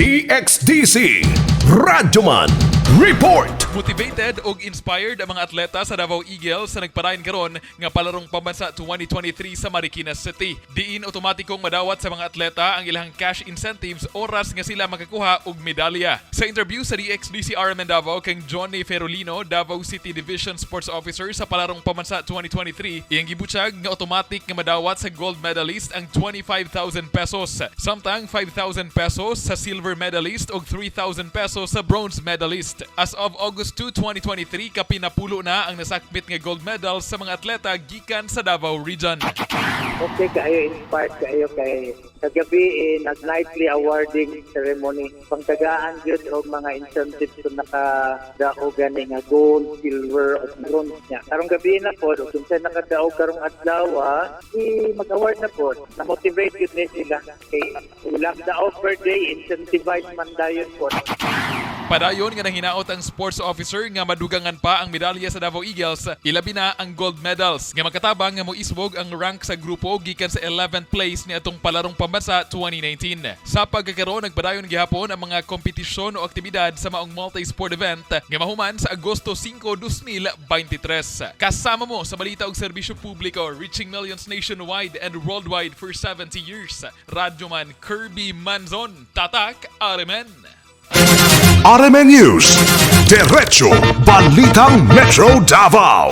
DXDC Radyoman Report. Motivated o inspired ang mga atleta sa Davao Eagles sa nagpadayon karon nga Palarong Pambansa 2023 sa Marikina City. Diin otomatikong madawat sa mga atleta ang ilang cash incentives oras nga sila makakuha og medalya. Sa interview sa DXDC RMN Davao kang Deony Ferolino, Davao City Division Sports Officer sa Palarong Pambansa 2023, iyang gibutyag nga automatic nga madawat sa gold medalist ang 25,000 pesos, samtang 5,000 pesos sa silver medalist ug 3,000 pesos sa bronze medalist. As of August 2, 2023, kapinapulo na ang nasakmit nga gold medal sa mga atleta gikan sa Davao Region. Okay, kaayo inspired kaayo kay kagabi nag-nightly awarding ceremony. Pangtagaan gyud og mga incentives kung nakadaog gani nga gold, silver, o bronze niya. Karong gabi na po, kung saan nakadaog karong adlaw, mag-award na po. Na-motivate yun sila. Kay ilang daog per day, incentivize man dayon po. Padayon nga nanghinaot ang sports officer nga madugangan pa ang medalya sa Davao Eagles, ilabi na ang gold medals nga makatabang nga moisbog ang rank sa grupo gikan sa 11th place ni atong Palarong Pambansa 2019. Sa pagkakaroon nagpadayon gihapon ang mga kompetisyon o aktibidad sa maong multi-sport event nga mahuman sa Agosto 5, 2023. Kasama mo sa balita og serbisyo publiko, reaching millions nationwide and worldwide for 70 years. Radyoman Kirby Manzon, Tatak, RMN. RMN News, Diretso Balitang Metro Davao.